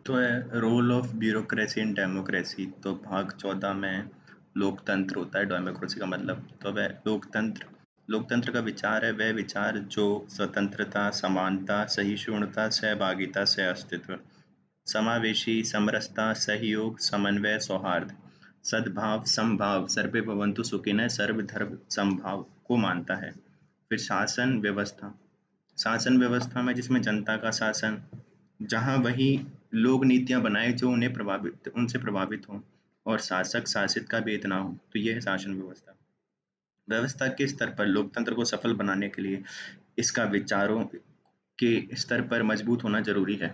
तो है role of bureaucracy in democracy. तो भाग 14 में लोकतंत्र होता है। डेमोक्रेसी का मतलब तो वह लोकतंत्र लोकतंत्र का विचार है, वह विचार जो स्वतंत्रता, समानता, सहिष्णुता, सहभागिता से अस्तित्व, समावेशी, समरसता, सहयोग, समन्वय, सौहार्द, सद्भाव, समभाव, सर्वे भवन्तु सुखिनः, सर्वधर्म समभाव को मानता है। फिर शासन व्यवस्था में जिसमें जनता का शासन, जहाँ वही लोग नीतियाँ बनाए जो उनसे प्रभावित हों और शासक शासित का भेद ना हो, तो ये है शासन व्यवस्था। व्यवस्था के स्तर पर लोकतंत्र को सफल बनाने के लिए इसका विचारों के स्तर पर मजबूत होना जरूरी है।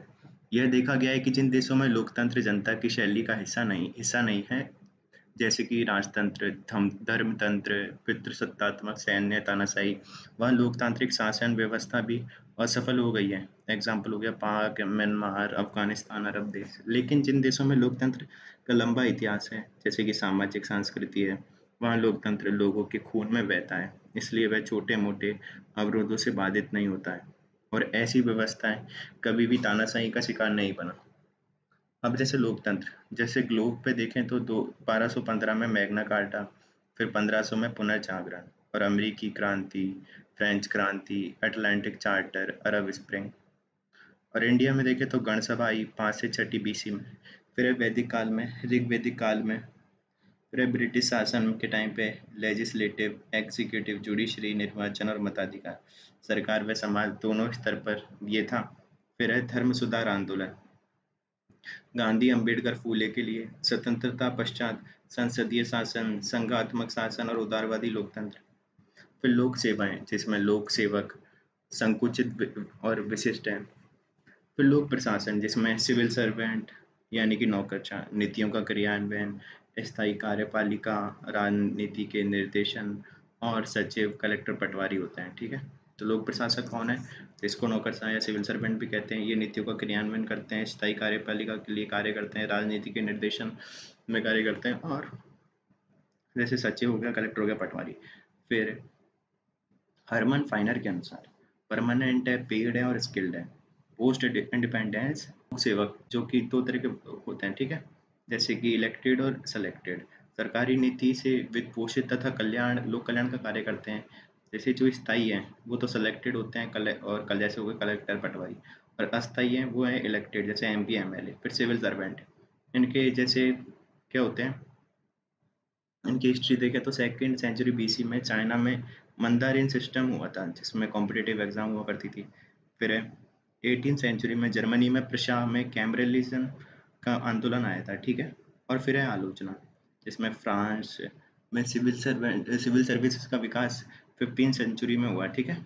यह देखा गया है कि जिन देशों में लोकतंत्र जनता की शैली का हिस्सा नहीं है, जैसे कि राजतंत्र, धर्मतंत्र, पितृसत्तात्मक, सैन्य तानाशाही, वहाँ लोकतांत्रिक शासन व्यवस्था भी असफल हो गई है। एग्जाम्पल हो गया पाक, म्यांमार, अफगानिस्तान, अरब देश। लेकिन जिन देशों में लोकतंत्र का लंबा इतिहास है, जैसे कि सामाजिक संस्कृति है, वहाँ लोकतंत्र लोगों के खून में बहता है, इसलिए वह छोटे मोटे अवरोधों से बाधित नहीं होता है और ऐसी व्यवस्थाएं कभी भी तानाशाही का शिकार नहीं बना। अब जैसे लोकतंत्र, जैसे ग्लोब पे देखें तो दो 1215 में मैग्ना कार्टा, फिर 1500 में पुनर्जागरण और अमेरिकी क्रांति, फ्रेंच क्रांति, अटलांटिक चार्टर, अरब स्प्रिंग। और इंडिया में देखें तो गणसभा आई 5 से 6 बीसी में, फिर वैदिक काल में, ऋग्वैदिक काल में, फिर ब्रिटिश शासन के टाइम पे लेजिस्लेटिव, एग्जीक्यूटिव, जुडिशरी, निर्वाचन और मताधिकार, सरकार व समाज दोनों स्तर पर ये था। फिर है धर्म सुधार आंदोलन, गांधी, अंबेडकर, फूले के लिए स्वतंत्रता पश्चात संसदीय शासन, संघात्मक शासन और उदारवादी लोकतंत्र। फिर लोक सेवाएं, जिसमें लोक सेवक और विशिष्ट है। फिर लोक प्रशासन, जिसमें सिविल सर्वेंट यानी कि नौकरशाह, नीतियों का क्रियान्वयन, स्थायी कार्यपालिका, राजनीति के निर्देशन और सचिव, कलेक्टर, पटवारी होते हैं। ठीक है, तो लोक प्रशासक कौन है? तो इसको नौकरशाह या सिविल सर्वेंट भी कहते हैं। ये नीतियों का क्रियान्वयन करते हैं, स्थायी कार्यपालिका के लिए कार्य करते हैं, राजनीति के निर्देशन में कार्य करते हैं, और जैसे सचिव हो गया, कलेक्टर हो गया, पटवारी। फिर हरमन फाइनर के अनुसार परमानेंट है, पेड है और स्किल्ड है। पोस्ट इंडिपेंडेंस सेवक, जो कि दो तरह के होते हैं। ठीक है, जैसे कि इलेक्टेड और सेलेक्टेड, सरकारी नीति से वित्त पोषित तथा लोक कल्याण का कार्य करते हैं। जैसे जो स्थायी है वो तो सेलेक्टेड होते हैं, और कल जैसे हो गए कलेक्टर, पटवारी। और अस्थायी है वो है इलेक्टेड, जैसे एमपी, एमएलए। फिर सिविल सर्वेंट, इनके जैसे क्या होते हैं, इनकी हिस्ट्री देखें तो सेकेंड सेंचुरी बीसी में चाइना में मंदारिन सिस्टम हुआ था, जिसमें कॉम्पिटिटिव एग्जाम हुआ करती थी। फिर 18 सेंचुरी में जर्मनी में प्रशा में कैम्ब्रेलिज्म का आंदोलन आया था। ठीक है, और फिर है आलोचना, जिसमें फ्रांस में सिविल सर्विसेज का विकास 15 सेंचुरी में हुआ। ठीक है,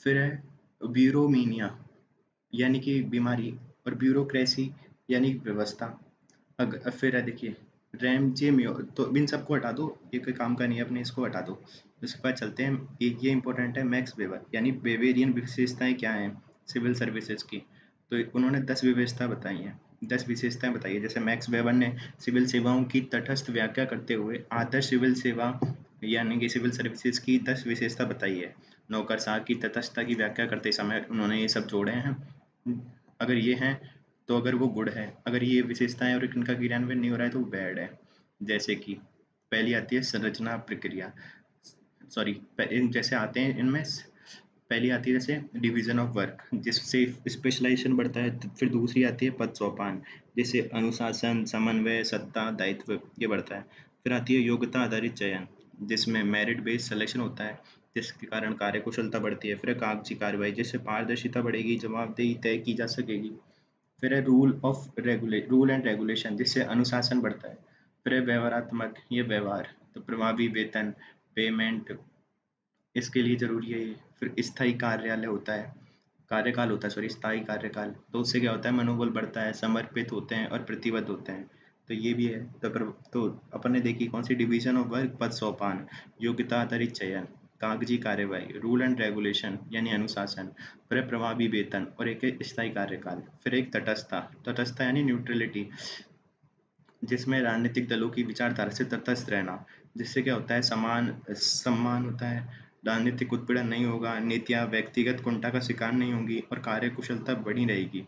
फिर है ब्यूरोमीनिया यानी कि बीमारी, और ब्यूरोक्रेसी यानी कि व्यवस्था। फिर है देखिए रैमजे म्यो, तो इन सबको हटा दो, ये कोई काम का नहीं है, अपने इसको हटा दो। उसके बाद चलते हैं, ये इंपॉर्टेंट है, मैक्स वेबर यानी बेवेरियन विशेषताएं क्या हैं सिविल सर्विसेज की। तो उन्होंने 10 विशेषता बताई हैं, 10 विशेषताएं बताई है। जैसे मैक्स वेबर ने सिविल सेवाओं की तटस्थ व्याख्या करते हुए आदर्श सिविल सेवा यानी कि सिविल सर्विसेज की 10 विशेषता बताई है। नौकरशाह की तटस्थता की व्याख्या करते समय उन्होंने ये सब जोड़े हैं। अगर ये हैं तो अगर वो गुड है, अगर ये विशेषताएं और इनका क्रियान्वयन नहीं हो रहा है तो वो बैड है। जैसे कि पहली आती है संरचना प्रक्रिया, सॉरी, जैसे आते हैं इनमें पहली आती है जैसे डिवीजन ऑफ वर्क, जिससे स्पेशलाइजेशन बढ़ता है। तो फिर दूसरी आती है पद सोपान, जिससे अनुशासन, समन्वय, सत्ता, दायित्व ये बढ़ता है। फिर आती है योग्यता आधारित चयन, जिसमें मेरिट बेस्ड सिलेक्शन होता है, जिसके कारण कार्य कुशलता बढ़ती है। फिर कागजी कार्रवाई, जिससे पारदर्शिता बढ़ेगी, जवाबदेही तय की जा सकेगी। फिर है रूल एंड रेगुलेशन, जिससे अनुशासन बढ़ता है। फिर है व्यवहारात्मक, ये व्यवहार, तो प्रभावी वेतन, पेमेंट, इसके लिए जरूरी है ये। फिर स्थायी कार्यालय होता है, कार्यकाल होता है, सॉरी, स्थायी कार्यकाल, तो उससे क्या होता है, मनोबल बढ़ता है, समर्पित होते हैं और प्रतिबद्ध होते हैं। तो ये भी है। तो अपन ने देखी कौन सी, डिवीजन ऑफ वर्क, पद सोपान, योग्यता आधारित चयन, कागजी कार्यवाही, रूल एंड रेगुलेशन यानी अनुशासन, फिर है प्रभावी वेतन, और एक है स्थायी कार्यकाल। फिर एक तटस्थता यानी न्यूट्रलिटी, जिसमें राजनीतिक दलों की विचारधारा से तटस्थ रहना, जिससे क्या होता है, सम्मान होता है, राजनीतिक उत्पीड़न नहीं होगा, नीतियाँ व्यक्तिगत कुंठा का शिकार नहीं होंगी और कार्यकुशलता बढ़ी रहेगी।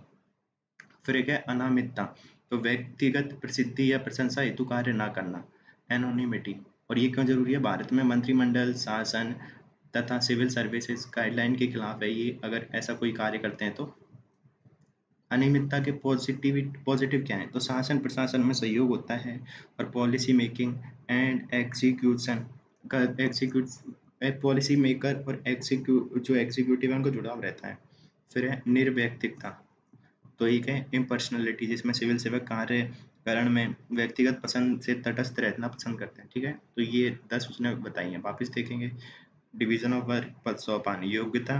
फिर एक है अनामिकता, तो व्यक्तिगत प्रसिद्धि या प्रशंसा हेतु कार्य ना करना, एनोनिमिटी। और ये क्यों जरूरी है? भारत में मंत्रिमंडल, शासन तथा सिविल सर्विसेज गाइडलाइन के खिलाफ है ये, अगर ऐसा कोई कार्य करते हैं तो। अनियमितता के पॉजिटिव क्या है? तो शासन प्रशासन में सहयोग होता है और पॉलिसी मेकिंग एंड एग्जीक्यूशन का पॉलिसी मेकर और जो एग्जीक्यूटिव है उनको जुड़ाव रहता है। फिर है निर्व्यक्तिकता, तो एक है इम्पर्सनलिटी, जिसमें सिविल सेवक कार्यकरण में व्यक्तिगत पसंद से तटस्थ रहना पसंद करते हैं। ठीक है, तो ये 10 उसने बताई हैं, वापस देखेंगे। डिवीजन ऑफ वर्क, पद सौंपान, योग्यता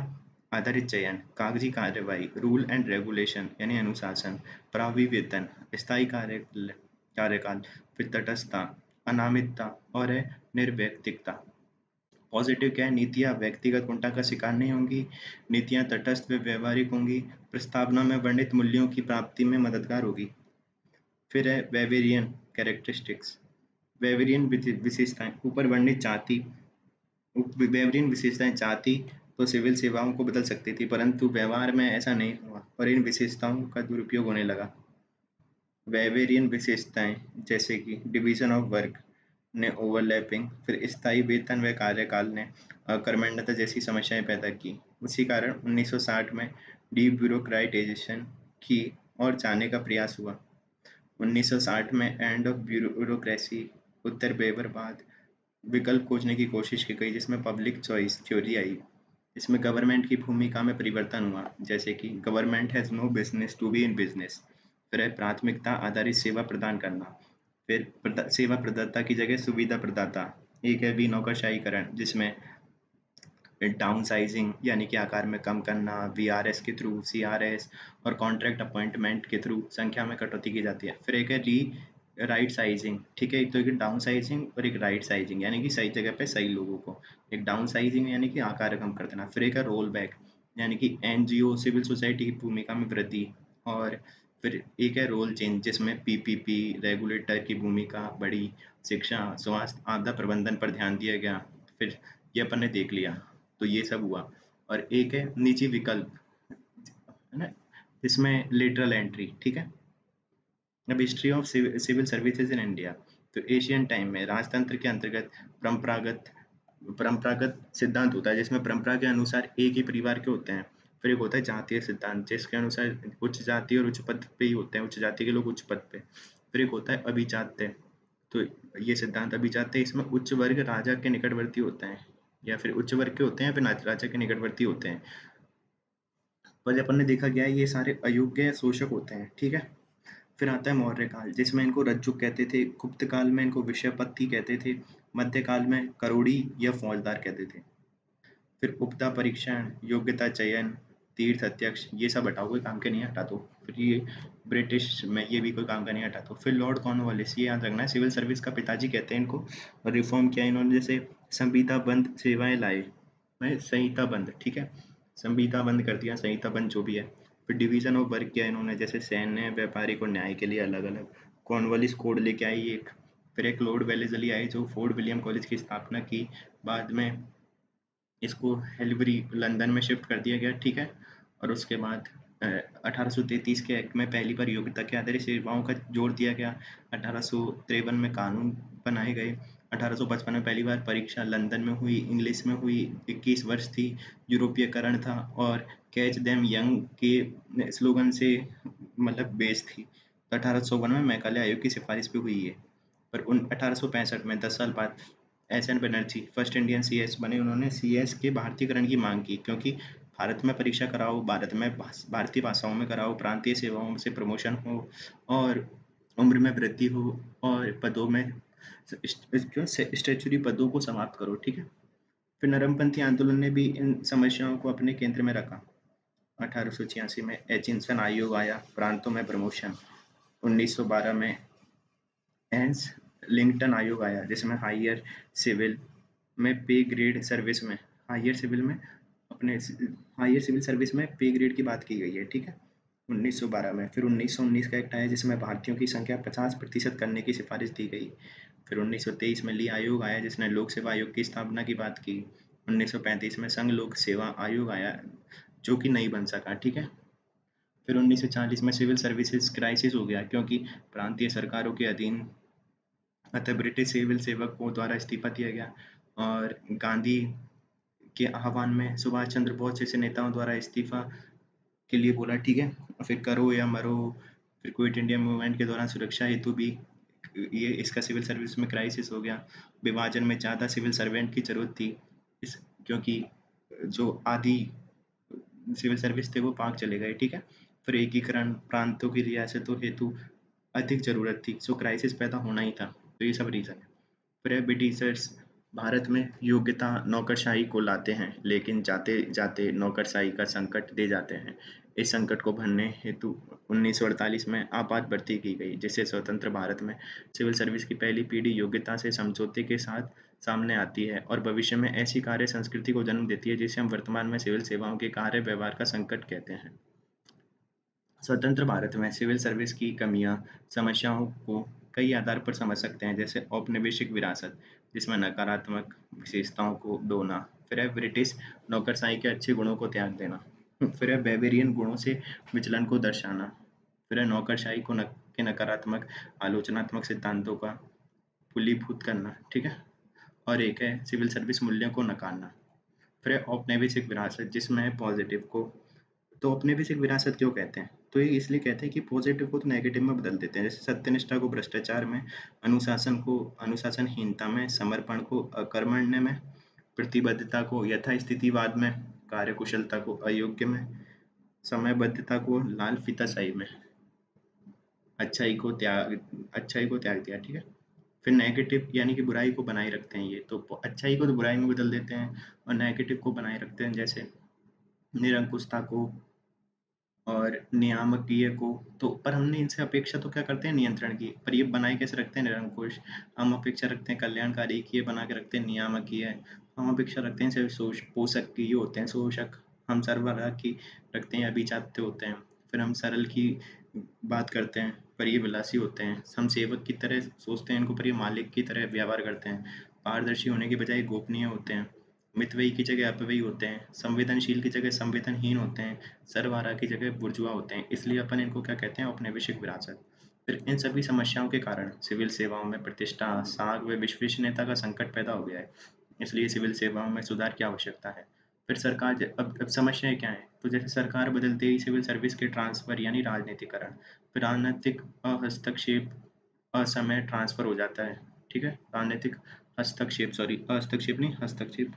आधारित चयन, कागजी कार्यवाही, रूल एंड रेगुलेशन यानी अनुशासन, प्रभावी वेतन, स्थायी कार्यकाल, फिर तटस्थता, अनामिकता और है निर्व्यक्तिकता। पॉजिटिव क्या है? नीतियाँ व्यक्तिगत कुंठा का शिकार नहीं होंगी, नीतियाँ तटस्थ व व्यवहारिक होंगी, प्रस्तावना में वर्णित मूल्यों की प्राप्ति में मददगार होगी। फिर है वेवेरियन कैरेक्टरिस्टिक्स, वेवेरियन विशेषताएं, ऊपर वर्णित वेवेरियन विशेषताएं चाहती तो सिविल सेवाओं को बदल सकती थी, परंतु व्यवहार में ऐसा नहीं हुआ और इन विशेषताओं का दुरुपयोग होने लगा। वेवेरियन विशेषताएं जैसे कि डिवीजन ऑफ वर्क ने ओवरलैपिंग, फिर स्थायी वेतन व कार्यकाल ने अकर्मण्यता जैसी समस्याएं पैदा की। उसी कारण 1960 में डीब्यूरोक्राटाइजेशन की और जाने का प्रयास हुआ। 1960 में एंड ऑफ ब्यूरोक्रेसी, उत्तर बेवर बाद विकल्प खोजने की कोशिश की गई, जिसमें पब्लिक चॉइस थ्योरी आई। इसमें गवर्नमेंट की भूमिका में परिवर्तन हुआ, जैसे कि government has no business to be in business. फिर है प्राथमिकता आधारित सेवा प्रदान करना, फिर सेवा प्रदाता की जगह सुविधा प्रदाता। एक है भी नौकरशाहीकरण, जिसमें डाउन साइजिंग यानी कि आकार में कम करना, वीआरएस के थ्रू, सीआरएस और कॉन्ट्रैक्ट अपॉइंटमेंट के थ्रू संख्या में कटौती की जाती है। फिर एक है राइट साइजिंग। ठीक है, एक तो एक डाउन साइजिंग और एक राइट साइजिंग यानी कि सही जगह पे सही लोगों को। एक डाउन साइजिंग यानी कि आकार कम कर देना। फिर एक है रोल बैक यानी कि एनजीओ सिविल सोसाइटी की भूमिका में वृद्धि। और फिर एक है रोल चेंज, जिसमें पीपीपी रेगुलेटर की भूमिका बढ़ी, शिक्षा, स्वास्थ्य, आपदा प्रबंधन पर ध्यान दिया गया। फिर ये अपन ने देख लिया, तो ये सब हुआ। और एक है निजी विकल्प, है ना, इसमें लेटरल एंट्री। ठीक है, अब history of civil services in India, तो एशियन टाइम में राजतंत्र के अंतर्गत परंपरागत परंपरागत सिद्धांत होता है, जिसमें परंपरा के अनुसार एक ही परिवार के होते हैं। फिर एक होता है जातीय सिद्धांत, जिसके अनुसार उच्च जाति और उच्च पद पे ही होते हैं, उच्च जाति के लोग उच्च पद पे। फिर एक होता है अभिजात्य, तो ये सिद्धांत अभिजात्य, इसमें उच्च वर्ग राजा के निकटवर्ती होते हैं, या फिर उच्च वर्ग के होते हैं, फिर राजा के निकटवर्ती होते हैं। पर अपन ने देखा गया है ये सारे अयोग्य शोषक होते हैं। ठीक है, फिर आता है मौर्य काल, जिसमें इनको रज्जुक कहते थे, गुप्त काल में इनको विषयपत्ति कहते थे, मध्य काल में करोड़ी या फौजदार कहते थे। फिर उपता परीक्षण, योग्यता चयन, तीर्थ अध्यक्ष, ये सब हटाओ, कोई काम के नहीं हटा दो। फिर ये ब्रिटिश में ये भी कोई काम का नहीं हटा दो। फिर लॉर्ड कॉर्नवालिस, ये याद रखना है, सिविल सर्विस का पिताजी कहते हैं इनको। और रिफॉर्म किया इन्होंने, जैसे संविदा बंद सेवाएं लाए, संहिता बंद। ठीक है, संविदा बंद कर दिया, संहिता बंद जो भी है। फिर डिवीजन ऑफ वर्क किया इन्होंने, जैसे सैन्य, व्यापारिक और न्याय के लिए अलग अलग। कॉर्नवालिस कोड लेके आई एक। फिर एक लॉर्ड वेलेस्ली आए, जो फोर्ट विलियम कॉलेज की स्थापना की। बाद में इसको हेल्बरी लंदन में शिफ्ट कर दिया गया। ठीक है, और उसके बाद 1833 के एक्ट में पहली बार योग्यता के आधारित सेवाओं का जोर दिया गया। 1853 में कानून बनाए गए। 1855 में पहली बार परीक्षा लंदन में हुई, इंग्लिश में हुई, 21 वर्ष थी, यूरोपीयकरण था, और कैच देम यंग के स्लोगन से मतलब बेस थी। तो 1852 में मैकाले आयोग की सिफारिश भी हुई है। पर 1865 में 10 साल बाद SN. Banerjee first Indian CS बने। उन्होंने सीएस के भारतीयकरण की मांग की, क्योंकि भारत में परीक्षा कराओ, भारत में भारतीय भाषाओं में कराओ, प्रांतीय सेवाओं से प्रमोशन हो और उम्र में वृद्धि हो और पदों में स्टैचुरी पदों को समाप्त करो। ठीक है, फिर नरमपंथी आंदोलन ने भी इन समस्याओं को अपने केंद्र में रखा। 1886 में एचिंसन आयोग आया, प्रांतों में प्रमोशन। 1912 में एंस लिंकटन आयोग आया, जिसमें हायर सिविल में पे ग्रेड सर्विस में हायर सिविल में अपने हायर सिविल सर्विस में पे ग्रेड की बात की गई है। ठीक है, 1912 में। फिर 1919 का एक्ट आया, जिसमें भारतीयों की संख्या 50% करने की सिफारिश दी गई। फिर 1923 में ली आयोग आया, जिसने लोक सेवा आयोग की स्थापना की बात की। 1935 में संघ लोक सेवा आयोग आया, जो कि नहीं बन सका, ठीक है। फिर 1940 में सिविल सर्विसेज क्राइसिस हो गया, क्योंकि प्रांतीय सरकारों के अधीन अतः ब्रिटिश सिविल सेवक को द्वारा इस्तीफा दिया गया, और गांधी के आह्वान में सुभाष चंद्र बोस जैसे नेताओं द्वारा इस्तीफा के लिए बोला, ठीक है। और फिर करो या मरो। फिर क्विट इंडिया मूवमेंट के दौरान सुरक्षा हेतु भी ये इसका सिविल सर्विस में क्राइसिस हो गया। विभाजन में ज़्यादा सिविल सर्वेंट की जरूरत थी, इस क्योंकि जो आधी सिविल सर्विस थे वो पाक चले गए, ठीक है। फिर एकीकरण, प्रांतों की रियासतों हेतु अधिक जरूरत थी, सो क्राइसिस पैदा होना ही था। तो ये सब रीज़न है। फिर ब्रिटिशर्स भारत में योग्यता नौकरशाही को लाते हैं, लेकिन जाते जाते नौकरशाही का संकट दे जाते हैं। इस संकट को भरने हेतु 1948 में आपात भर्ती की गई, जिससे स्वतंत्र भारत में सिविल सर्विस की पहली पीढ़ी योग्यता से समझौते के साथ सामने आती है, और भविष्य में ऐसी कार्य संस्कृति को जन्म देती है जिसे हम वर्तमान में सिविल सेवाओं के कार्य व्यवहार का संकट कहते हैं। स्वतंत्र भारत में सिविल सर्विस की कमियां, समस्याओं को कई आधार पर समझ सकते हैं, जैसे औपनिवेशिक विरासत, जिसमें नकारात्मक विशेषताओं को ढोना। फिर है ब्रिटिश नौकरशाही के अच्छे गुणों को त्याग देना। फिर है बेवेरियन गुणों से विचलन को दर्शाना। फिर है नौकरशाही के नकारात्मक आलोचनात्मक सिद्धांतों का फलीभूत करना, ठीक है। और एक है सिविल सर्विस मूल्यों को नकारना। फिर है औपनिवेशिक विरासत, जिसमें है पॉजिटिव को। तो औपनिवेशिक विरासत क्यों कहते हैं? तो ये इसलिए कहते हैं कि पॉजिटिव को तो नेगेटिव में बदल देते हैं, जैसे सत्यनिष्ठा को भ्रष्टाचार में, अनुशासन को अनुशासनहीनता में, समर्पण को अकर्मण्य में, प्रतिबद्धता को यथास्थितिवाद में, कार्यकुशलता को अयोग्य में, समयबद्धता को लाल फीताशाही में, अच्छाई को त्याग दिया, ठीक है। फिर नेगेटिव यानी कि बुराई को बनाए रखते हैं, ये तो अच्छाई को तो बुराई में बदल देते हैं, और नेगेटिव को बनाए रखते हैं, जैसे निरंकुशता को और नियामकीय को। तो पर हमने इनसे अपेक्षा तो क्या करते हैं, नियंत्रण की। पर ये बनाए कैसे रखते हैं, निरंकुश। हम अपेक्षा रखते हैं कल्याणकारी की, ये बना के रखते हैं नियामकीय। हम अपेक्षा रखते हैं इनसे पोषक की, ये होते हैं शोषक। हम सरबराह की रखते हैं, अभिजात्य होते हैं। फिर हम सरल की बात करते हैं, पर ये विलासी होते हैं। हम सेवक की तरह सोचते हैं इनको, पर ये मालिक की तरह व्यवहार करते हैं। पारदर्शी होने के बजाय गोपनीय होते हैं। मितव्ययी की जगह अपव्ययी होते हैं। संवेदनशील की जगह संवेदनहीन होते हैं। सर्वहारा की जगह बुर्जुआ होते हैं। इसलिए अपन इनको क्या कहते हैं, औपनिवेशिक विरासत। फिर इन सभी समस्याओं के कारण सिविल सेवाओं में प्रतिष्ठा, साख व विश्वसनीयता का संकट पैदा हो गया है। इसलिए सिविल सेवाओं में सुधार की आवश्यकता है। फिर सरकार अब समस्याएं क्या है, तो जैसे सरकार बदलते ही सिविल सर्विस के ट्रांसफर यानी राजनीतिकरण। फिर राजनीतिक हस्तक्षेप, असमय ट्रांसफर हो जाता है, ठीक है। राजनीतिक हस्तक्षेप, सॉरी हस्तक्षेप नहीं, हस्तक्षेप।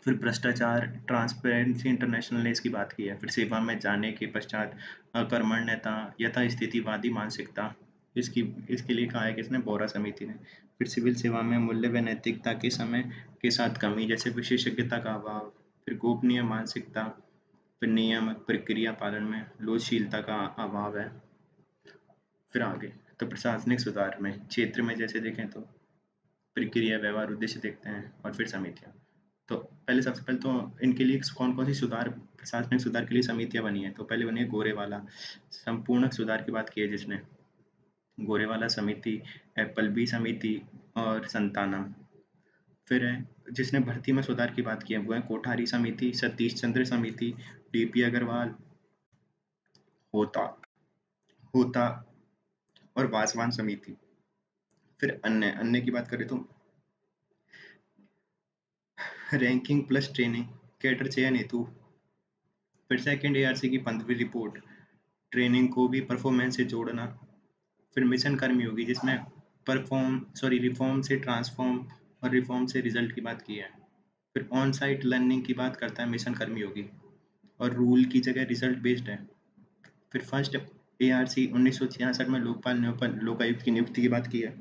फिर भ्रष्टाचार, ट्रांसपेरेंसी इंटरनेशनल ने इसकी बात की है। फिर सेवा में जाने के पश्चात अकर्मण्यता, यथास्थितिवादी मानसिकता, इसकी इसके लिए कहा है किसने, बोरा समिति ने। फिर सिविल सेवा में मूल्य व नैतिकता के समय के साथ कमी, जैसे विशेषज्ञता का अभाव। फिर गोपनीय मानसिकता। फिर नियम प्रक्रिया पालन में लोचशीलता का अभाव है। फिर आगे तो प्रशासनिक सुधार में क्षेत्र में जैसे देखें तो प्रक्रिया, व्यवहार, उद्देश्य देखते हैं, और फिर समितियाँ। तो पहले सबसे पहले तो इनके लिए कौन कौन सी सुधार, प्रशासनिक सुधार के लिए समितियाँ बनी है। तो पहले बनी है गोरेवाला संपूर्ण सुधार की बात की है जिसने, गोरेवाला समिति, एप्पलबी समिति और संतानम। फिर है जिसने भर्ती में सुधार की बात की है, वो है कोठारी समिति, सतीश चंद्र समिति, डीपी अग्रवाल, होता होता और वासवान समिति। फिर अन्य अन्य की बात करें तो रैंकिंग प्लस ट्रेनिंग, कैडर चयन हेतु। फिर सेकंड एआरसी की 15वीं रिपोर्ट, ट्रेनिंग को भी परफॉर्मेंस से जोड़ना। फिर मिशन कर्मयोगी, जिसमें रिफॉर्म से ट्रांसफॉर्म और रिफॉर्म से रिजल्ट की बात की है। फिर ऑन साइट लर्निंग की बात करता है मिशन कर्मयोगी, और रूल की जगह रिजल्ट बेस्ड है। फिर फर्स्ट एआरसी 1966 में लोकायुक्त की नियुक्ति की बात की है।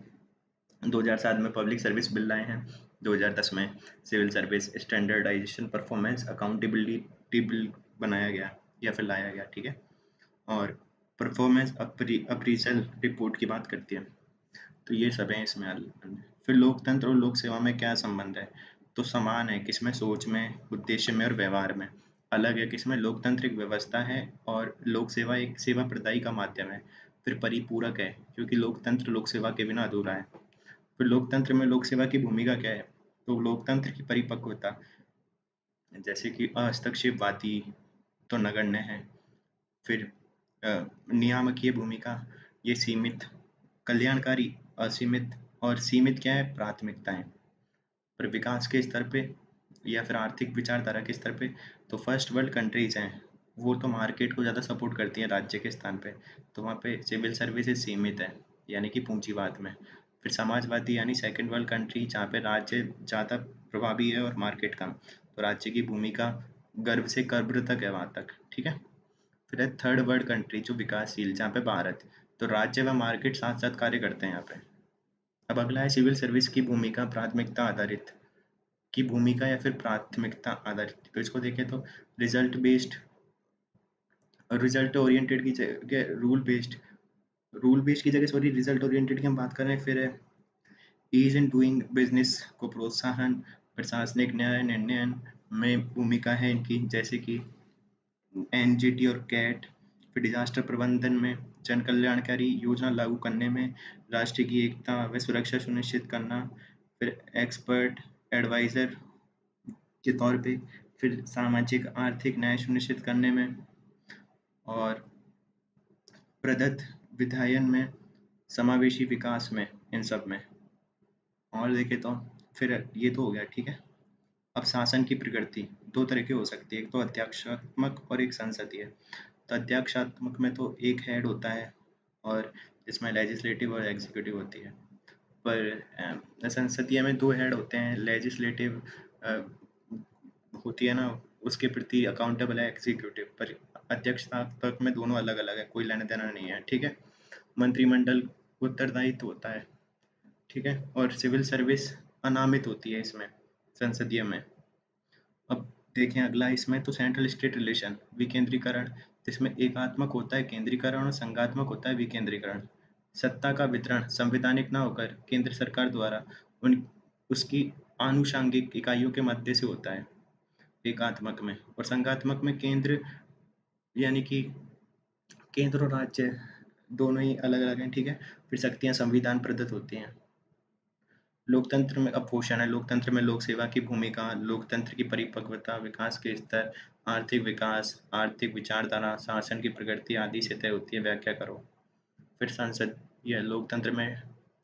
2007 में पब्लिक सर्विस बिल लाए हैं। 2010 में civil service standardisation performance accountability bill बनाया गया या फिर लाया गया, ठीक है। और परफॉर्मेंस अप्रीजल रिपोर्ट की बात करती है। तो ये सब है इसमें। फिर लोकतंत्र और लोक सेवा में क्या संबंध है, तो समान है किसमें, सोच में, उद्देश्य में और व्यवहार में। अलग है किसमें, लोकतंत्र एक व्यवस्था है और लोक सेवा एक सेवा प्रदायी का माध्यम है। फिर परिपूरक है क्योंकि लोकतंत्र लोक सेवा के बिना अधूरा है। फिर लोकतंत्र में लोक सेवा की भूमिका क्या है, तो लोकतंत्र की परिपक्वता, जैसे कि हस्तक्षेपवादी तो नगण्य है। फिर नियामकीय भूमिका, ये सीमित, कल्याणकारी असीमित, और सीमित क्या है, प्राथमिकताएं। पर विकास के स्तर पे या फिर आर्थिक विचारधारा के स्तर पे, तो फर्स्ट वर्ल्ड कंट्रीज हैं, वो तो मार्केट को ज़्यादा सपोर्ट करती हैं राज्य के स्थान पे, तो वहाँ पे सिविल सर्विसेज सीमित है, यानी कि पूंजीवाद में। फिर समाजवादी यानी सेकंड वर्ल्ड कंट्री, जहाँ पे राज्य ज़्यादा प्रभावी है और मार्केट कम, तो राज्य की भूमिका गर्भ से कर्ब्र तक है वहाँ तक, ठीक है। फिर है थर्ड वर्ल्ड कंट्री जो विकासशील, जहाँ पे भारत, तो राज्य व मार्केट साथ साथ कार्य करते हैं यहाँ पे। अब अगला है सिविल सर्विस की भूमिका प्राथमिकता आधारित, की भूमिका या फिर प्राथमिकता आधारित। तो इसको देखें तो रिजल्ट बेस्ड, रिजल्ट ओरिएंटेड की जगह रूल बेस्ड की जगह सॉरी रिजल्ट ओरिएंटेड की हम बात कर रहे हैं। फिर है ईज इन डूइंग बिजनेस को प्रोत्साहन, प्रशासनिक न्याय निर्णय में भूमिका है इनकी, जैसे कि एनजीटी और कैट। फिर डिजास्टर प्रबंधन में, जन कल्याणकारी योजना लागू करने में, राष्ट्र की एकता व सुरक्षा सुनिश्चित करना। फिर एक्सपर्ट एडवाइजर के तौर पे, फिर सामाजिक आर्थिक न्याय सुनिश्चित करने में, और प्रदत्त विधायन में, समावेशी विकास में, इन सब में। और देखें तो फिर ये तो हो गया, ठीक है। अब शासन की प्रकृति दो तरह की हो सकती है, एक तो अध्यक्षात्मक और एक संसदीय। तो अध्यक्षात्मक में तो एक हेड होता है, और इसमें लेजिस्लेटिव और एग्जीक्यूटिव होती है। पर संसदीय में दो हेड होते हैं, लेजिस्लेटिव होती है ना, उसके प्रति अकाउंटेबल है एग्जीक्यूटिव, पर अध्यक्षतात्मक में दोनों अलग अलग है, कोई लेना देना नहीं है, ठीक है। मंत्रिमंडल उत्तरदायित्व होता है, ठीक है। और सिविल सर्विस अनामित होती है इसमें, संसदीय में। अब देखें अगला, इसमें तो सेंट्रल स्टेट रिलेशन विकेंद्रीकरण, जिसमें एकात्मक होता है केंद्रीकरण और संघात्मक होता है विकेंद्रीकरण। सत्ता का वितरण संवैधानिक ना होकर केंद्र सरकार द्वारा उन उसकी आनुषंगिक इकाइयों के मध्य से होता है एकात्मक में। और संघात्मक में केंद्र, यानी कि केंद्र और राज्य दोनों ही अलग अलग हैं, ठीक है। फिर शक्तियां संविधान प्रदत्त होती हैं। लोकतंत्र में अपोषण है, लोकतंत्र में लोक सेवा की भूमिका, लोकतंत्र की परिपक्वता, विकास के स्तर, आर्थिक विकास, आर्थिक विचारधारा, शासन की प्रकृति आदि से तय होती है, व्याख्या करो। फिर संसद, यह लोकतंत्र में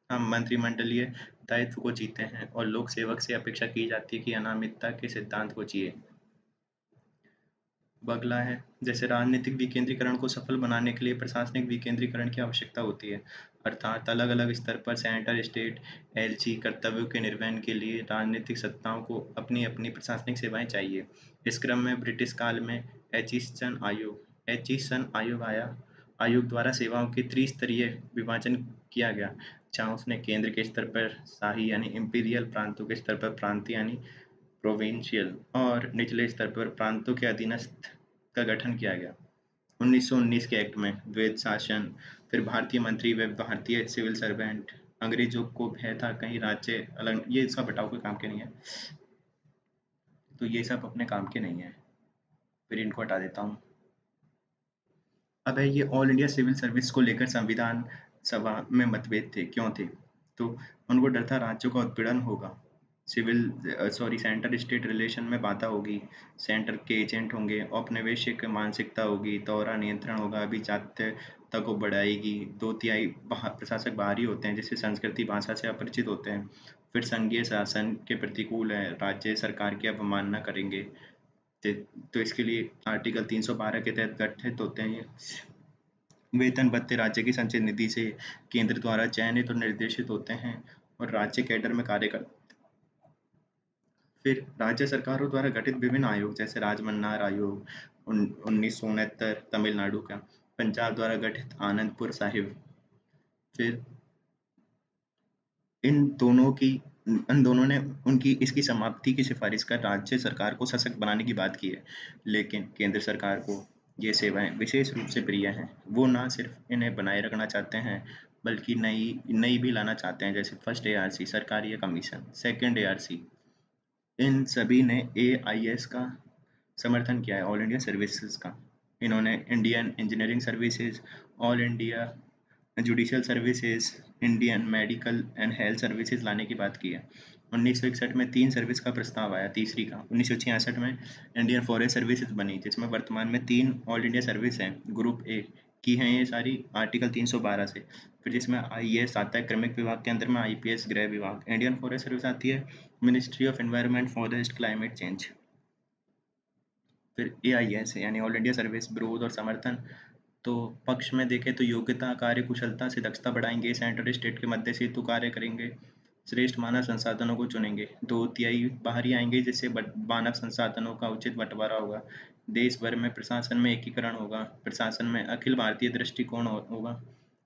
हम मंत्रिमंडलीय दायित्व को जीते हैं और लोक सेवक से अपेक्षा की जाती है कि अनामिकता के सिद्धांत को जिए। अगला है, जैसे राजनीतिक विकेंद्रीकरण को सफल बनाने के लिए प्रशासनिक विकेंद्रीकरण की आवश्यकता होती है, अर्थात अलग अलग स्तर पर सेंटर स्टेट एलजी कर्तव्यों के निर्वहन के लिए राजनीतिक सत्ताओं को अपनी अपनी प्रशासनिक सेवाएं चाहिए। इस क्रम में ब्रिटिश काल में एचिसन आयोग आया, आयोग द्वारा सेवाओं के त्रिस्तरीय विभाजन किया गया, जहाँ उसने केंद्र के स्तर पर शाही यानी इम्पीरियल, प्रांतों के स्तर पर प्रांतीय यानी प्रोविंशियल, और निचले स्तर पर प्रांतों के अधीनस्थ का गठन किया गया। 1919 के एक्ट में वैध शासन, फिर भारतीय मंत्री व भारतीय सिविल सर्वेंट, अंग्रेजों को भय था कहीं राज्य अलग, ये सब बटाव के काम के नहीं है, तो ये सब अपने काम के नहीं है, फिर इनको हटा देता हूँ। अब है ये ऑल इंडिया सिविल सर्विस को लेकर संविधान सभा में मतभेद थे, क्यों थे? तो उनको डर था राज्यों का उत्पीड़न होगा, सेंटर स्टेट रिलेशन में बाधा होगी, सेंटर के एजेंट होंगे, औपनिवेशिक मानसिकता होगी, दोहरा नियंत्रण होगा, अभिजात्यता को बढ़ाएगी, दो तिहाई प्रशासक बाहरी होते हैं जिससे संस्कृति भाषा से अपरिचित होते हैं, फिर संघीय शासन के प्रतिकूल है, राज्य सरकार की अवमानना करेंगे। तो इसके लिए आर्टिकल 312 के तहत गठित होते हैं ये। वेतन भत्ते राज्य की संचित निधि से केंद्र द्वारा चयनित और निर्देशित होते हैं, और राज्य कैडर में कार्य करते हैं। फिर राज्य सरकारों द्वारा गठित विभिन्न आयोग, जैसे राजमन्नार आयोग 1969 तमिलनाडु का, पंजाब द्वारा गठित आनंदपुर साहिब। फिर इन दोनों ने उनकी इसकी समाप्ति की सिफारिश कर राज्य सरकार को सशक्त बनाने की बात की है, लेकिन केंद्र सरकार को ये सेवाएं विशेष रूप से प्रिय हैं। वो ना सिर्फ इन्हें बनाए रखना चाहते हैं, बल्कि नई नई भी लाना चाहते हैं, जैसे फर्स्ट एआरसी सरकारी कमीशन, सेकंड एआरसी। इन सभी ने एआईएस का समर्थन किया है, ऑल इंडिया सर्विसेज का। इन्होंने Indian engineering services, all India judicial services, Indian medical and health services लाने की बात की है। 1961 में 3 सर्विस का प्रस्ताव आया, तीसरी का। 1966 में इंडियन फॉरेस्ट सर्विसेज बनी, जिसमें वर्तमान में 3 ऑल इंडिया सर्विस हैं, ग्रुप ए की हैं ये सारी, आर्टिकल 312 से। फिर जिसमें आईएएस आता है, क्रमिक विभाग के अंदर में आईपीएस गृह विभाग। इंडियन फॉरेस्ट सर्विस आती है, ministry of environment, forest, climate change. फिर एआईएस यानी ऑल इंडिया सर्विस, विरोध और समर्थन। तो पक्ष में देखें तो योग्यता, कार्य कुशलता से दक्षता बढ़ाएंगे, सेंट्रल स्टेट के मध्य सेतु कार्य करेंगे, श्रेष्ठ मानव संसाधनों को चुनेंगे, 2/3 बाहर ही आएंगे, जिससे मानव संसाधनों का उचित बंटवारा होगा, देश भर में प्रशासन में एकीकरण होगा, प्रशासन में अखिल भारतीय दृष्टिकोण होगा,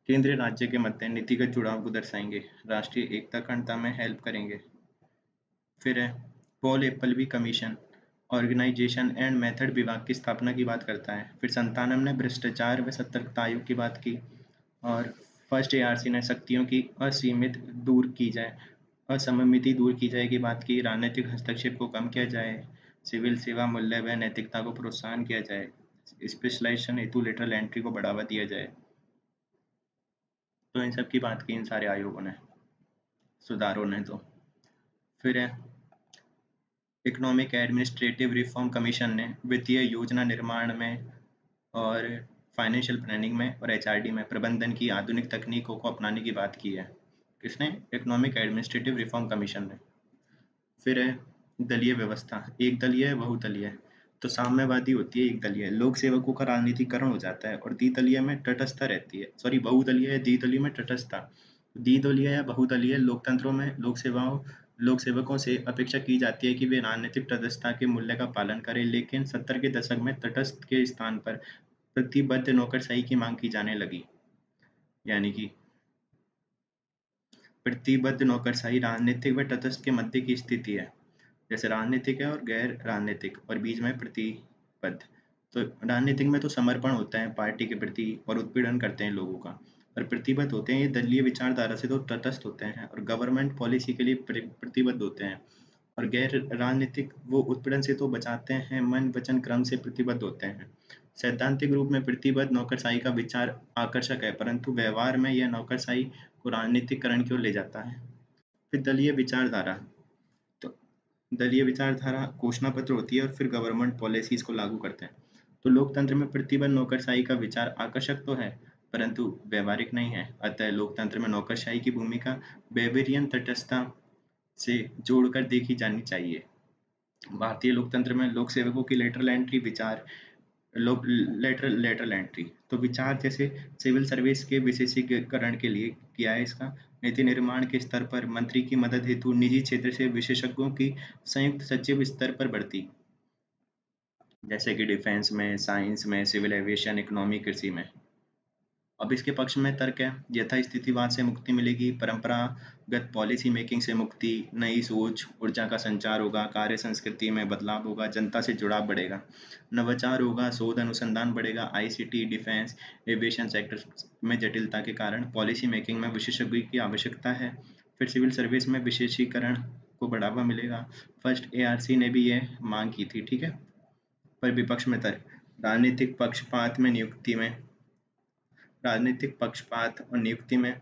केंद्रीय राज्य के मध्य नीतिगत जुड़ाव को दर्शाएंगे, राष्ट्रीय एकता अखंडता में हेल्प करेंगे। फिर है Paul Appleby commission, organisation and method विभाग की स्थापना की बात करता है। फिर 97 ने भ्रष्टाचार व सतर्कता आयोग की बात की, और फर्स्ट एआरसी ने शक्तियों की असीमित दूर की जाए, असममिति दूर की जाए की बात की, राजनीतिक हस्तक्षेप को कम किया जाए, सिविल सेवा मूल्य व नैतिकता को प्रोत्साहन किया जाए, स्पेशलाइजेशन हेतु लेटरल एंट्री को बढ़ावा दिया जाए। तो इन सब की बात की इन सारे आयोगों ने, सुधारों ने। तो फिर है इकोनॉमिक एडमिनिस्ट्रेटिव रिफॉर्म कमीशन ने वित्तीय योजना निर्माण में और फाइनेंशियल प्लानिंग में और एचआरडी में प्रबंधन की आधुनिक तकनीकों को अपनाने की बात की है। किसने? इकोनॉमिक एडमिनिस्ट्रेटिव रिफॉर्म कमीशन ने। फिर है दलीय व्यवस्था, एक दलीय है, बहुदलीय है। तो साम्यवादी होती है एक दलीय, लोक सेवकों का राजनीतिकरण हो जाता है, और द्विदलीय में तटस्थता रहती है, सॉरी बहुदलीय है, द्विदलीय में तटस्थता। द्विदलीय या बहुदलीय लोकतंत्रों में लोक सेवकों से अपेक्षा की जाती है कि वे राजनीतिक तटस्थता के मूल्य का पालन करें, लेकिन 70 के दशक में तटस्थ के स्थान पर प्रतिबद्ध नौकरशाही की मांग की जाने लगी। यानी कि प्रतिबद्ध नौकरशाही राजनीतिक व तटस्थ के मध्य की स्थिति है। जैसे राजनीतिक है और गैर राजनीतिक, और बीच में प्रतिबद्ध। तो राजनीतिक में तो समर्पण होता है पार्टी के प्रति और उत्पीड़न करते हैं लोगों का, और प्रतिबद्ध होते हैं ये दलीय विचारधारा से तो तटस्थ होते हैं और गवर्नमेंट पॉलिसी के लिए प्रतिबद्ध होते हैं। और गैर राजनीतिक वो उत्पीड़न से तो बचाते हैं, मन वचन क्रम से प्रतिबद्ध होते हैं। सैद्धांतिक रूप में प्रतिबद्ध नौकरशाही का विचार आकर्षक है, परंतु व्यवहार में यह नौकरशाही को राजनीतिकरण की ओर ले जाता है। फिर दलीय विचारधारा, तो दलीय विचारधारा घोषणा पत्र होती है और फिर गवर्नमेंट पॉलिसीज को लागू करते हैं। तो लोकतंत्र में प्रतिबद्ध नौकरशाही का विचार आकर्षक तो है, परंतु व्यवहारिक नहीं है। अतः लोकतंत्र में नौकरशाही की भूमिका बेवेरियन तटस्थता से जोड़कर देखी जानी चाहिए। भारतीय लोकतंत्र में लोक सेवकों की लेटरल एंट्री विचार, लेटरल एंट्री तो विचार जैसे सिविल सर्विस के विशेषीकरण के लिए किया है इसका। नीति निर्माण के स्तर पर मंत्री की मदद हेतु निजी क्षेत्र से विशेषज्ञों की संयुक्त सचिव स्तर पर बढ़ती, जैसे कि डिफेंस में, साइंस में, सिविल एविएशन, इकोनॉमी, कृषि में। अब इसके पक्ष में तर्क है, यथास्थितिवाद से मुक्ति मिलेगी, परंपरागत पॉलिसी मेकिंग से मुक्ति, नई सोच, ऊर्जा का संचार होगा, कार्य संस्कृति में बदलाव होगा, जनता से जुड़ाव बढ़ेगा, नवाचार होगा, शोध अनुसंधान बढ़ेगा, आईसीटी, डिफेंस, एविएशन सेक्टर में जटिलता के कारण पॉलिसी मेकिंग में विशेषज्ञ की आवश्यकता है। फिर सिविल सर्विस में विशेषीकरण को बढ़ावा मिलेगा। फर्स्ट एआरसी ने भी यह मांग की थी, ठीक है। पर विपक्ष में तर्क, राजनीतिक पक्षपात में नियुक्ति में, राजनीतिक पक्षपात और नियुक्ति में।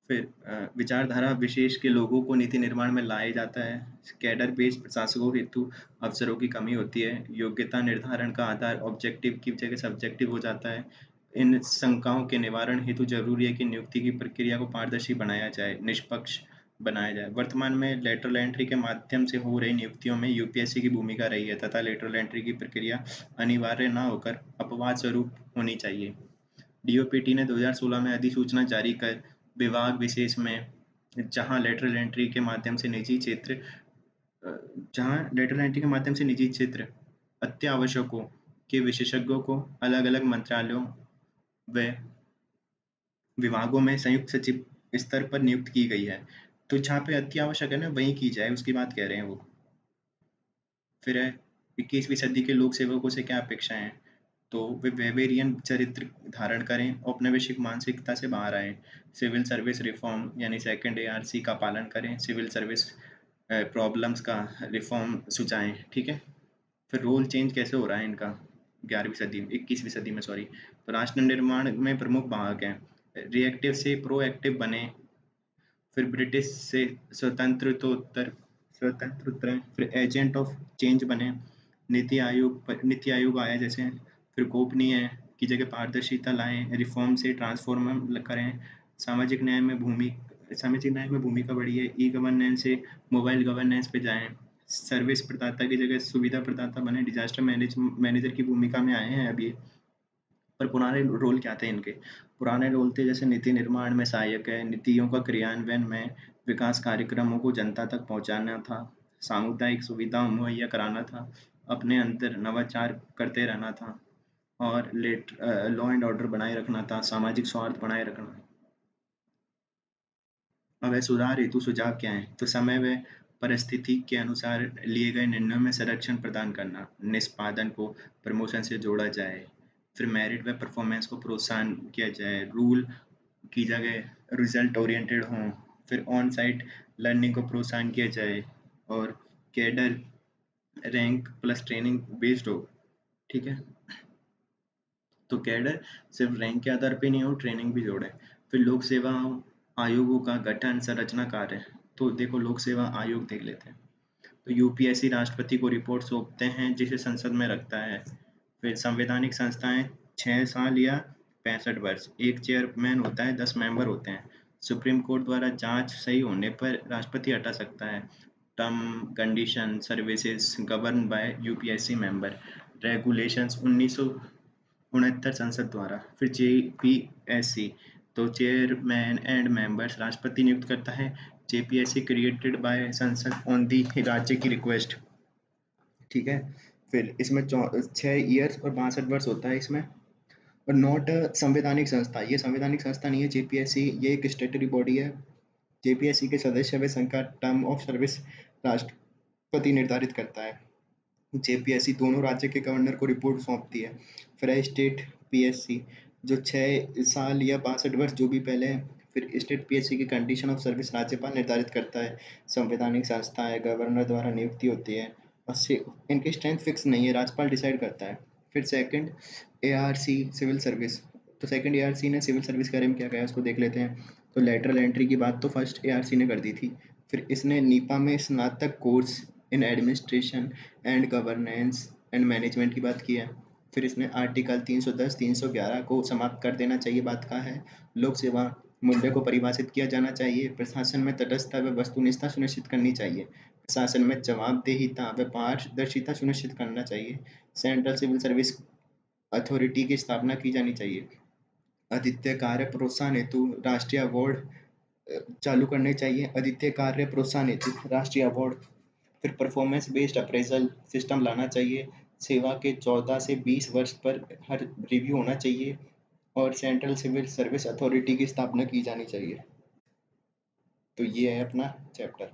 फिर विचारधारा विशेष के लोगों को नीति निर्माण में लाया जाता है। कैडर बेस्ड प्रशासकों हेतु अवसरों की कमी होती है। योग्यता निर्धारण का आधार ऑब्जेक्टिव की जगह सब्जेक्टिव हो जाता है। इन शंकाओं के निवारण हेतु जरूरी है कि नियुक्ति की प्रक्रिया को पारदर्शी बनाया जाए, निष्पक्ष बनाया जाए। वर्तमान में लेटरल एंट्री के माध्यम से हो रही नियुक्तियों में यूपीएससी की भूमिका रही है, तथा लेटरल एंट्री की प्रक्रिया अनिवार्य न होकर अपवाद स्वरूप होनी चाहिए। डीओपीटी ने 2016 में अधिसूचना जारी कर विभाग विशेष में जहां लेटरल एंट्री के माध्यम से निजी क्षेत्र अत्यावश्यकों के विशेषज्ञों को अलग अलग मंत्रालयों व विभागों में संयुक्त सचिव स्तर पर नियुक्त की गई है। तो जहाँ पे अति आवश्यक है ना, वहीं की जाए, उसकी बात कह रहे हैं वो। फिर है 21वीं सदी के लोक सेवकों से क्या अपेक्षाएं हैं? तो वे वेबेरियन चरित्र धारण करें, औपनिवेशिक मानसिकता से बाहर आए, सिविल सर्विस रिफॉर्म यानी सेकंड एआरसी का पालन करें, सिविल सर्विस प्रॉब्लम्स का रिफॉर्म सुझाएं, ठीक है। फिर रोल चेंज कैसे हो रहा है इनका 21वीं सदी में, सॉरी। तो राष्ट्र निर्माण में प्रमुख भाग हैं, रिएक्टिव से प्रोएक्टिव बने, फिर ब्रिटिश से स्वतंत्रोत्तर फिर एजेंट ऑफ चेंज बने, नीति आयोग आया जैसे, फिर गोपनीय की जगह पारदर्शिता लाएं, रिफॉर्म से ट्रांसफॉर्म करें, सामाजिक न्याय में भूमिका बढ़ी है, ई गवर्नेंस से मोबाइल गवर्नेंस पे जाएं, सर्विस प्रदाता की जगह सुविधा प्रदाता बने, डिजास्टर मैनेजर की भूमिका में आए हैं अभी। पर पुराने रोल क्या थे इनके? पुराने रोल थे जैसे नीति निर्माण में सहायक है, नीतियों का क्रियान्वयन में, विकास कार्यक्रमों को जनता तक पहुंचाना था, सामुदायिक सुविधा मुहैया कराना था, अपने अंदर नवाचार करते रहना था, और लॉ एंड ऑर्डर बनाए रखना था, सामाजिक सौहार्द बनाए रखना। अब सुधार हेतु सुझाव क्या है? तो समय व परिस्थिति के अनुसार लिए गए निर्णयों में संरक्षण प्रदान करना, निष्पादन को प्रमोशन से जोड़ा जाए, फिर मेरिट व परफॉर्मेंस को प्रोत्साहन किया जाए, रूल की जगह रिजल्ट ओरिएंटेड हों, फिर ऑन साइट लर्निंग को प्रोत्साहन किया जाए, और cadre rank plus training based हो। ठीक है, तो कैडर सिर्फ रैंक के आधार पे नहीं हो, ट्रेनिंग भी जोड़े। फिर लोक सेवा आयोगों का गठन संरचना कार्य, तो देखो लोक सेवा आयोग देख लेते हैं। तो यूपीएससी राष्ट्रपति को रिपोर्ट सौंपते हैं जिसे संसद में रखता है। फिर संवैधानिक संस्थाएं 6 साल या 65 वर्ष, एक चेयरमैन होता है, 10 मेंबर होते हैं। सुप्रीम कोर्ट द्वारा जांच सही होने पर राष्ट्रपति हटा सकता है। Term condition services govern by UPSC member, regulations 1969 संसद द्वारा। फिर जेपीएससी, तो चेयरमैन एंड मेंबर्स राष्ट्रपति नियुक्त करता है। जेपीएससी क्रिएटेड बाय संसद ऑन दी राज्य की रिक्वेस्ट। ठीक है, फिर इसमें 6 ईयर्स और 62 वर्ष होता है इसमें, और नॉट संवैधानिक संस्था, ये संवैधानिक संस्था नहीं है जेपीएससी, ये एक स्टेटरी बॉडी है। जेपीएससी के सदस्य व संघ का टर्म ऑफ सर्विस राष्ट्रपति निर्धारित करता है। जेपीएससी दोनों राज्य के गवर्नर को रिपोर्ट सौंपती है। फिर स्टेट पीएससी, जो 6 साल या 62 वर्ष जो भी पहले है। फिर स्टेट पीएससी की कंडीशन ऑफ सर्विस राज्यपाल निर्धारित करता है। संवैधानिक संस्था है, गवर्नर द्वारा नियुक्ति होती है, और इनकी स्ट्रेंथ फिक्स नहीं है, राज्यपाल डिसाइड करता है। फिर सेकंड एआरसी सिविल सर्विस, तो सेकंड एआरसी ने सिविल सर्विस के बारे में क्या कहा उसको देख लेते हैं। तो लेटरल एंट्री की बात तो फर्स्ट एआरसी ने कर दी थी। फिर इसने नीपा में स्नातक course in administration and governance and management की बात की है। फिर इसने आर्टिकल 310 311 को समाप्त कर देना चाहिए, बात कहा है। लोक सेवा मूल्य को परिभाषित किया जाना चाहिए, प्रशासन में तटस्थता व वस्तुनिष्ठता सुनिश्चित करनी चाहिए, प्रशासन में जवाबदेहिता व पारदर्शिता सुनिश्चित करना चाहिए, सेंट्रल सिविल सर्विस अथॉरिटी की स्थापना की जानी चाहिए, आदित्य कार्य प्रोत्साहन हेतु राष्ट्रीय अवार्ड चालू करने चाहिए, आदित्य कार्य प्रोत्साहन हेतु राष्ट्रीय अवार्ड। फिर परफॉर्मेंस बेस्ड अप्रेजल सिस्टम लाना चाहिए, सेवा के 14 से 20 वर्ष पर हर रिव्यू होना चाहिए, और सेंट्रल सिविल सर्विस अथॉरिटी की स्थापना की जानी चाहिए। तो ये है अपना चैप्टर।